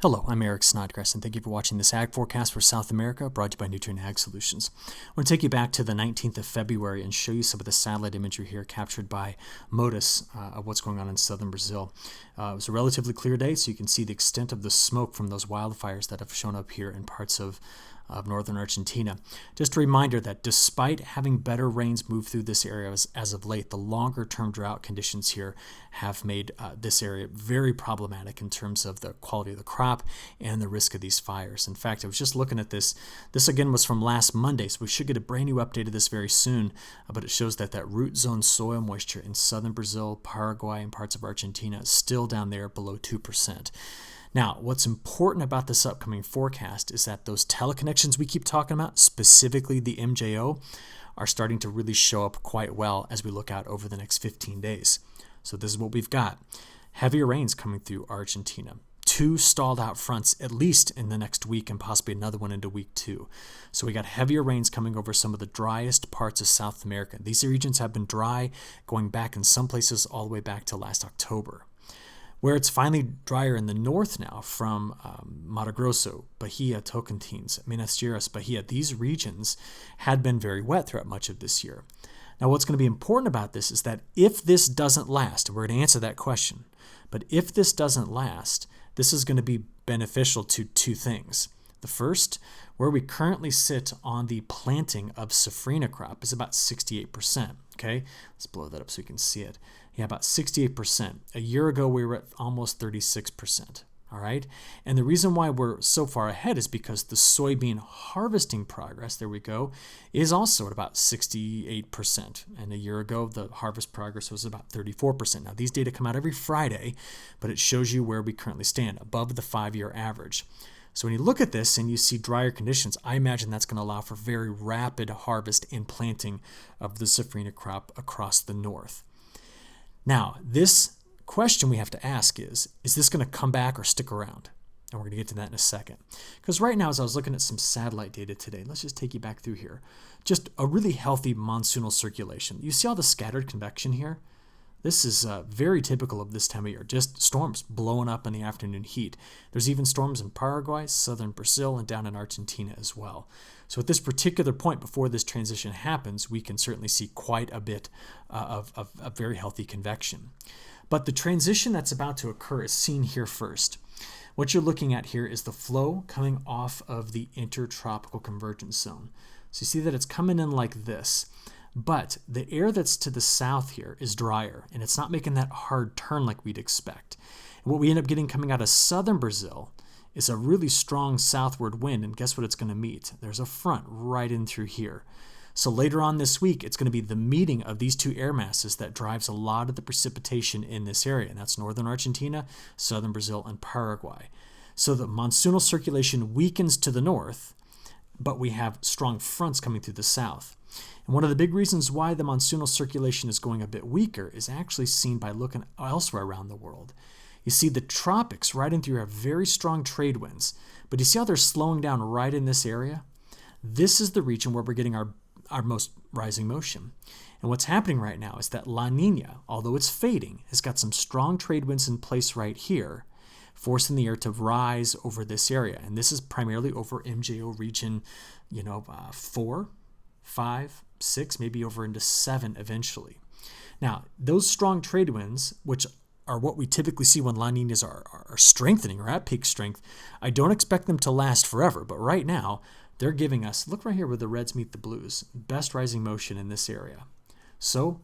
Hello, I'm Eric Snodgrass, and thank you for watching this Ag Forecast for South America, brought to you by Nutrien Ag Solutions. I want to take you back to the 19th of February and show you some of the satellite imagery here captured by MODIS of what's going on in southern Brazil. It was a relatively clear day, so you can see the extent of the smoke from those wildfires that have shown up here in parts of northern Argentina. Just a reminder that despite having better rains move through this area as of late, the longer-term drought conditions here have made this area very problematic in terms of the quality of the crop and the risk of these fires. In fact, I was just looking at this. This again was from last Monday, so we should get a brand new update of this very soon, but it shows that root zone soil moisture in southern Brazil, Paraguay, and parts of Argentina is still down there below 2%. Now, what's important about this upcoming forecast is that those teleconnections we keep talking about, specifically the MJO, are starting to really show up quite well as we look out over the next 15 days. So this is what we've got. Heavier rains coming through Argentina. 2 stalled out fronts at least in the next week and possibly another one into week 2. So we got heavier rains coming over some of the driest parts of South America. These regions have been dry going back in some places all the way back to last October. Where it's finally drier in the north now, from Mato Grosso, Bahia, Tocantins, Minas Gerais, Bahia, these regions had been very wet throughout much of this year. Now, what's going to be important about this is that if this doesn't last, we're going to answer that question, but if this doesn't last, this is going to be beneficial to 2 things. The first, where we currently sit on the planting of safrinha crop is about 68%. Okay, let's blow that up so you can see it. Yeah, about 68%. A year ago, we were at almost 36%. All right, and the reason why we're so far ahead is because the soybean harvesting progress, there we go, is also at about 68%. And a year ago, the harvest progress was about 34%. Now, these data come out every Friday, but it shows you where we currently stand, above the 5-year average. So when you look at this and you see drier conditions, I imagine that's going to allow for very rapid harvest and planting of the safrinha crop across the north. Now, this question we have to ask is this going to come back or stick around? And we're going to get to that in a second. Because right now, as I was looking at some satellite data today, let's just take you back through here. Just a really healthy monsoonal circulation. You see all the scattered convection here? This is very typical of this time of year, just storms blowing up in the afternoon heat. There's even storms in Paraguay, southern Brazil, and down in Argentina as well. So at this particular point before this transition happens, we can certainly see quite a bit of very healthy convection. But the transition that's about to occur is seen here first. What you're looking at here is the flow coming off of the intertropical convergence zone. So you see that it's coming in like this. But the air that's to the south here is drier, and it's not making that hard turn like we'd expect. And what we end up getting coming out of southern Brazil is a really strong southward wind, and guess what it's going to meet? There's a front right in through here. So later on this week, it's going to be the meeting of these 2 air masses that drives a lot of the precipitation in this area, and that's northern Argentina, southern Brazil, and Paraguay. So the monsoonal circulation weakens to the north, but we have strong fronts coming through the south. And one of the big reasons why the monsoonal circulation is going a bit weaker is actually seen by looking elsewhere around the world. You see the tropics right in through have very strong trade winds, but you see how they're slowing down right in this area? This is the region where we're getting our most rising motion. And what's happening right now is that La Nina, although it's fading, has got some strong trade winds in place right here, forcing the air to rise over this area. And this is primarily over MJO region, 4, 5, 6, maybe over into 7 eventually. Now, those strong trade winds, which are what we typically see when La Ninas are strengthening or at peak strength, I don't expect them to last forever. But right now, they're giving us, look right here where the reds meet the blues, best rising motion in this area. So,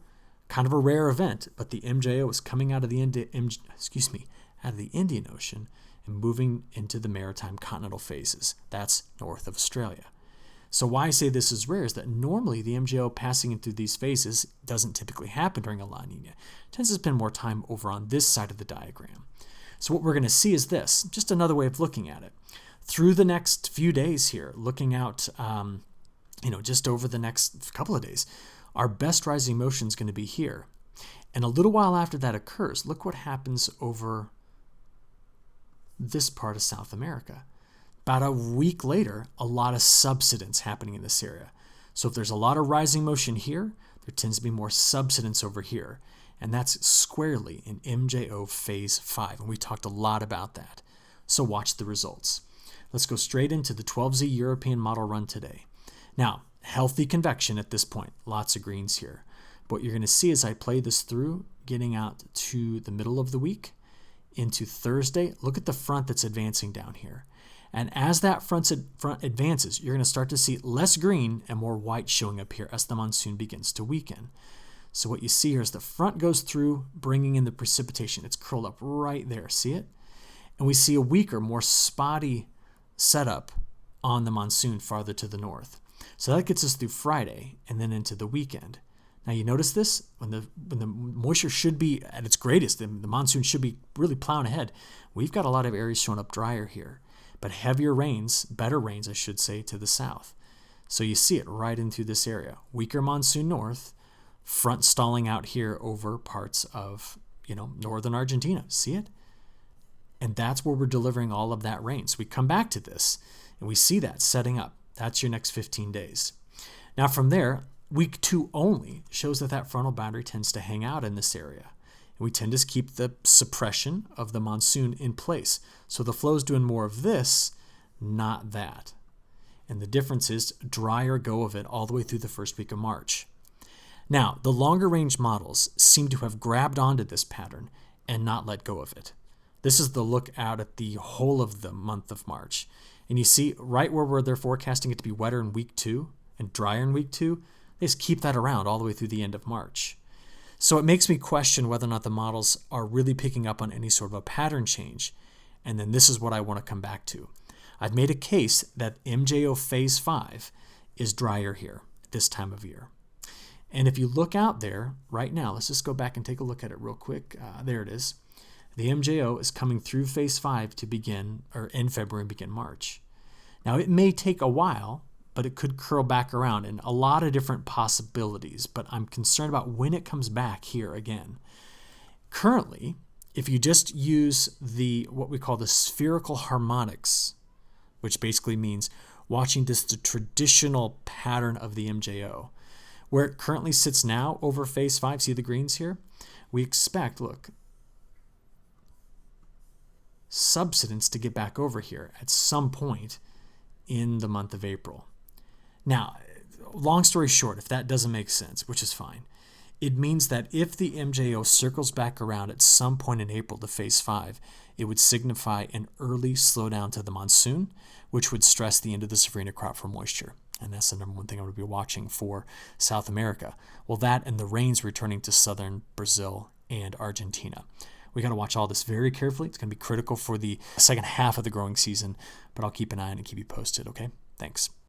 kind of a rare event, but the MJO is coming out of the Indian Ocean and moving into the maritime continental phases. That's north of Australia. So why I say this is rare is that normally the MJO passing in through these phases doesn't typically happen during a La Nina. It tends to spend more time over on this side of the diagram. So what we're going to see is this, just another way of looking at it. Through the next few days here, looking out, just over the next couple of days, our best rising motion is going to be here. And a little while after that occurs, look what happens over this part of South America. About a week later, a lot of subsidence happening in this area. So if there's a lot of rising motion here, there tends to be more subsidence over here. And that's squarely in MJO phase 5. And we talked a lot about that. So watch the results. Let's go straight into the 12Z European model run today. Now, healthy convection at this point, lots of greens here. But what you're going to see as I play this through, getting out to the middle of the week, into Thursday, look at the front that's advancing down here. And as that front advances, you're going to start to see less green and more white showing up here as the monsoon begins to weaken. So what you see here is the front goes through, bringing in the precipitation. It's curled up right there. See it? And we see a weaker, more spotty setup on the monsoon farther to the north. So that gets us through Friday and then into the weekend. Now you notice this? When the moisture should be at its greatest, the monsoon should be really plowing ahead. We've got a lot of areas showing up drier here, but heavier rains, better rains I should say, to the south. So you see it right into this area. Weaker monsoon north, front stalling out here over parts of, northern Argentina. See it? And that's where we're delivering all of that rain. So we come back to this and we see that setting up. That's your next 15 days. Now from there, week 2 only shows that frontal boundary tends to hang out in this area. And we tend to keep the suppression of the monsoon in place. So the flow's doing more of this, not that. And the difference is drier go of it all the way through the first week of March. Now, the longer range models seem to have grabbed onto this pattern and not let go of it. This is the look out at the whole of the month of March. And you see right where they're forecasting it to be wetter in week 2 and drier in week 2, they just keep that around all the way through the end of March. So it makes me question whether or not the models are really picking up on any sort of a pattern change. And then this is what I want to come back to. I've made a case that MJO phase 5 is drier here at this time of year. And if you look out there right now, let's just go back and take a look at it real quick. There it is. The MJO is coming through phase 5 to begin, or in February and begin March. Now it may take a while, but it could curl back around in a lot of different possibilities. But I'm concerned about when it comes back here again. Currently, if you just use what we call the spherical harmonics, which basically means watching the traditional pattern of the MJO, where it currently sits now over phase 5, see the greens here? We expect, look, subsidence to get back over here at some point in the month of April. Now, long story short, if that doesn't make sense, which is fine, it means that if the MJO circles back around at some point in April to phase 5, it would signify an early slowdown to the monsoon, which would stress the end of the safrinha crop for moisture. And that's the number one thing I'm going to be watching for South America. Well, that and the rains returning to southern Brazil and Argentina. We got to watch all this very carefully. It's going to be critical for the second half of the growing season, but I'll keep an eye on it and keep you posted, okay? Thanks.